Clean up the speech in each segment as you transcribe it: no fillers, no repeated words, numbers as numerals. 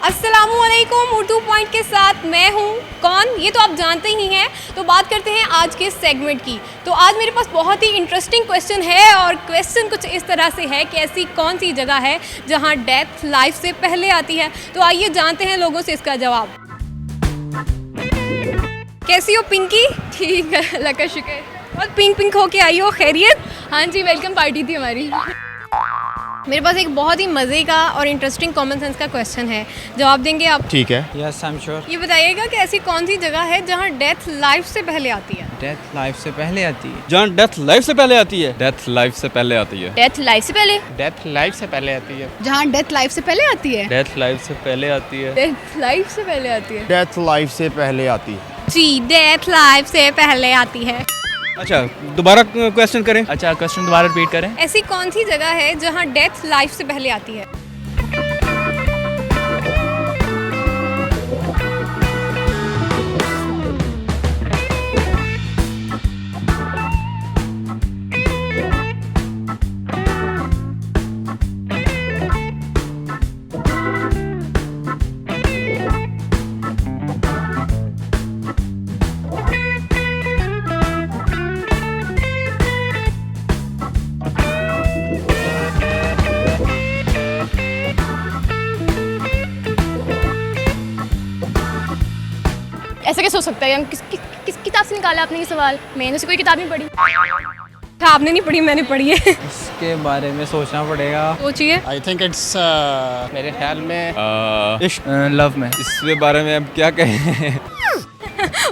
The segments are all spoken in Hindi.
अस्सलामुअलैकुम। उर्दू पॉइंट के साथ मैं हूँ कौन, ये तो आप जानते ही हैं। तो बात करते हैं आज के सेगमेंट की। तो आज मेरे पास बहुत ही इंटरेस्टिंग क्वेश्चन है और क्वेश्चन कुछ इस तरह से है कि ऐसी कौन सी जगह है जहाँ डेथ लाइफ से पहले आती है। तो आइए जानते हैं लोगों से इसका जवाब। कैसी हो पिंकी? ठीक है, अल्लाह का शुक्र। और पिंक पिंक होके आई हो, खैरियत? हाँ जी, वेलकम पार्टी थी हमारी। मेरे पास एक बहुत ही मज़े का और इंटरेस्टिंग कॉमन सेंस का क्वेश्चन है, जवाब देंगे आप? ठीक है। Yes I am sure. ये बताइएगा कि ऐसी कौन सी जगह है जहाँ डेथ लाइफ से पहले आती है? डेथ लाइफ से पहले आती है। जहाँ डेथ लाइफ से पहले आती है। डेथ लाइफ से पहले आती है। डेथ लाइफ से पहले? डेथ लाइफ से पहले आती है। जहाँ डेथ लाइफ से पहले आती है? डेथ लाइफ से पहले आती है। डेथ लाइफ से पहले आती है। डेथ लाइफ से पहले आती है। जी, डेथ लाइफ से पहले आती है। अच्छा, दोबारा क्वेश्चन करें। अच्छा, क्वेश्चन दोबारा रिपीट करें। ऐसी कौन सी जगह है जहाँ डेथ लाइफ से पहले आती है? ऐसा कैसे हो सकता है? किस किताब से निकाला आपने ये सवाल? मैंने उसे कोई किताब नहीं पढ़ी। अच्छा, आपने नहीं पढ़ी, मैंने पढ़ी है। इसके बारे में सोचना पड़ेगा। सोचिए। आई थिंक इट्स मेरे ख्याल में लव में। इसके बारे में अब क्या कहें।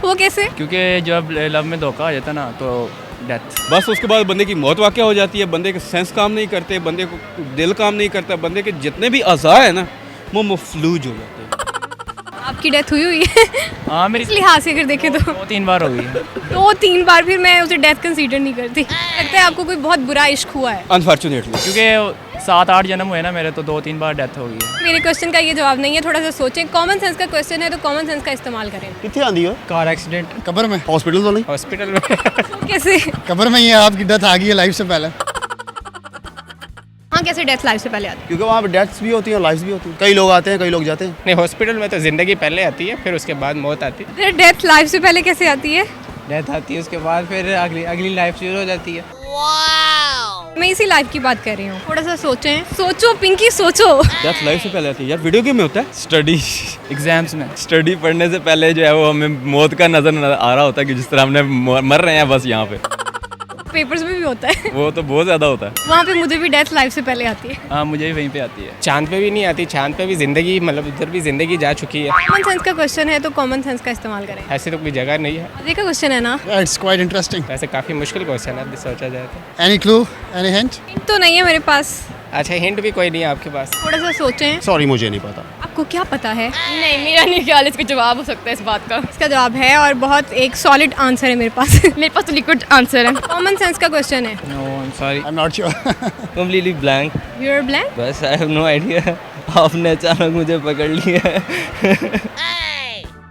वो कैसे? क्योंकि जब लव में धोखा हो जाता है ना तो डेथ। बस उसके बाद बंदे की मौत वाक़या हो जाती है, बंदे के सेंस काम नहीं करते, बंदे को दिल काम नहीं करता, बंदे के जितने भी अज़ा है ना वो मफलूज हो जाते हैं। आपकी डेथ हुई है? हाँ, मेरी इस लिहाज से अगर देखें तो 2-3 बार हो गई है। 2-3 बार? फिर मैं उसे डेथ कंसीडर नहीं करती। लगता है आपको कोई बहुत बुरा इश्क हुआ है। अनफॉर्चुनेटली क्योंकि 7-8 जन्म हुए ना मेरे, तो 2-3 बार डेथ हो गई है। मेरे क्वेश्चन का ये जवाब नहीं है, थोड़ा सा सोचें। कॉमन सेंस का क्वेश्चन है तो कॉमन सेंस का इस्तेमाल करें। कितनी आंधी हो? Car accident. कब्र में? हॉस्पिटल तो नहीं? हॉस्पिटल में। कैसे? कब्र में ही है, आपकी डेथ आ गई है लाइफ से पहले। हाँ, कैसे डेथ लाइफ से पहले आती क्योंकि वहाँ पे डेथ्स भी होती हैं, लाइफ्स भी होती हैं। कई लोग आते हैं, कई लोग जाते हैं। नहीं, हॉस्पिटल में तो ज़िंदगी पहले आती है, फिर उसके बाद मौत आती है। है? फिर डेथ लाइफ से पहले कैसे आती है? डेथ आती है, उसके बाद फिर अगली लाइफ शुरू हो जाती है। मैं इसी लाइफ की बात कर रही हूँ। थोड़ा सा सोचें, सोचो पिंकी, सोचो। डेथ लाइफ से पहले आती है यार। वीडियो गेम में होता है। स्टडी एग्जाम्स में। स्टडी पढ़ने से पहले जो है वो हमें मौत का नजर आ रहा होता है कि जिस तरह हमने मर रहे हैं बस यहाँ पे। पेपर्स में भी होता है। वो तो बहुत ज्यादा होता है। वहाँ पे मुझे भी डेथ लाइफ से पहले आती है। हाँ, मुझे भी वहीं पे आती है। चांद पे भी नहीं आती, चांद पे भी जिंदगी, मतलब उधर भी जिंदगी जा चुकी है। कॉमन सेंस का क्वेश्चन है तो कॉमन सेंस का इस्तेमाल करें। ऐसे तो कोई जगह नहीं है। मजे का क्वेश्चन है ना? It's quite interesting. वैसे काफ़ी मुश्किल क्वेश्चन है सोचा जाए तो। Any clue, any hint? Hint तो नहीं है मेरे पास। अच्छा, हिंट भी कोई नहीं है आपके पास? थोड़ा सा सोचें। सॉरी, मुझे नहीं पता। आपको क्या पता है? नहीं, मेरा नहीं ख्याल इसका जवाब हो सकता है इस बात का। इसका जवाब है और बहुत एक सॉलिड आंसर है मेरे पास। मेरे पास तो लिक्विड आंसर है। कॉमन सेंस का क्वेश्चन है। No, I am sorry. I am not sure. Completely blank. You are blank? बस आई हैव नो आइडिया। आपने अचानक मुझे पकड़ लिया।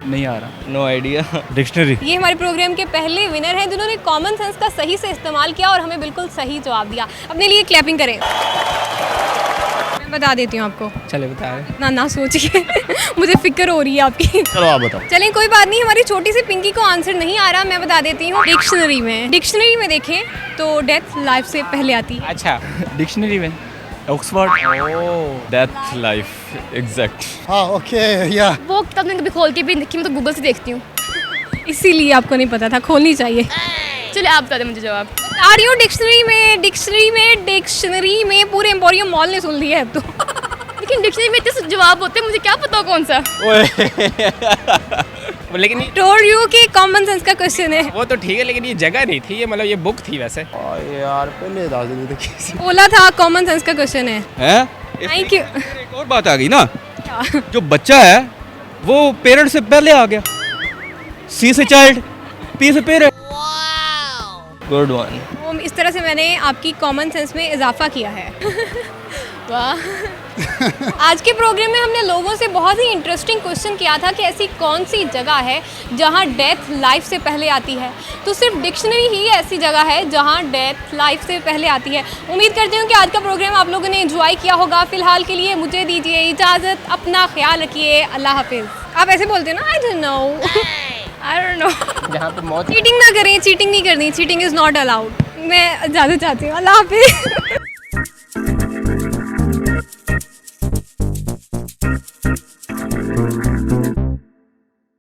नहीं आ रहा। No idea. डिक्शनरी। ये हमारे प्रोग्राम के पहले विनर हैं जिन्होंने कॉमन सेंस का सही से इस्तेमाल किया और हमें बिल्कुल सही जवाब दिया। अपने लिए क्लैपिंग करें। मैं बता देती हूँ आपको। चले बता रहे। ना ना सोचिए। मुझे फिक्र हो रही है आपकी। चलो आप बताओ। चलें, कोई बात नहीं। हमारी छोटी सी पिंकी को आंसर नहीं आ रहा, मैं बता देती हूँ। डिक्शनरी में देखें तो डेथ लाइफ से पहले आती है। अच्छा, डिक्शनरी में ऑक्सफोर्ड। Death life exact. हाँ, ओके, या वो किताब मैंने कभी खोल के भी देखी, मैं तो गूगल से देखती हूँ। इसीलिए आपको नहीं पता था, खोलनी चाहिए। चलिए आप बता दें मुझे जवाब। बता रही हूँ, डिक्शनरी में पूरे एम्पोरियम मॉल ने सुन लिया है अब तो। लेकिन डिक्शनरी में इतने जवाब होते हैं, मुझे क्या पता कौन सा। लेकिन टोल्ड यू कि कॉमन सेंस का क्वेश्चन है। वो तो ठीक है, लेकिन ये जगह नहीं थी, ये मतलब ये बुक थी वैसे। यार पहले दाद नहीं तो कैसे बोला था कॉमन सेंस का क्वेश्चन है। हैं? Thank you. एक और बात आ गई ना, जो बच्चा है वो पेरेंट से पहले आ गया। सी से चाइल्ड, पी से पेरेंट। Good one. इस तरह से मैंने आपकी कॉमन सेंस में इजाफा किया है। वाह। आज के प्रोग्राम में हमने लोगों से बहुत ही इंटरेस्टिंग क्वेश्चन किया था कि ऐसी कौन सी जगह है जहां डेथ लाइफ से पहले आती है। तो सिर्फ डिक्शनरी ही ऐसी जगह है जहां डेथ लाइफ से पहले आती है। उम्मीद करती हूँ कि आज का प्रोग्राम आप लोगों ने एंजॉय किया होगा। फिलहाल के लिए मुझे दीजिए इजाज़त, अपना ख्याल रखिए, अल्लाह हाफिज़। आप ऐसे बोलते हैं ना, I don't know, I don't know. जहाँ पे मौत चीटिंग ना करें, चीटिंग नहीं करनी, चीटिंग इज़ नॉट अलाउड। मैं ज़्यादा चाहती हूँ, अल्लाह हाफिज़।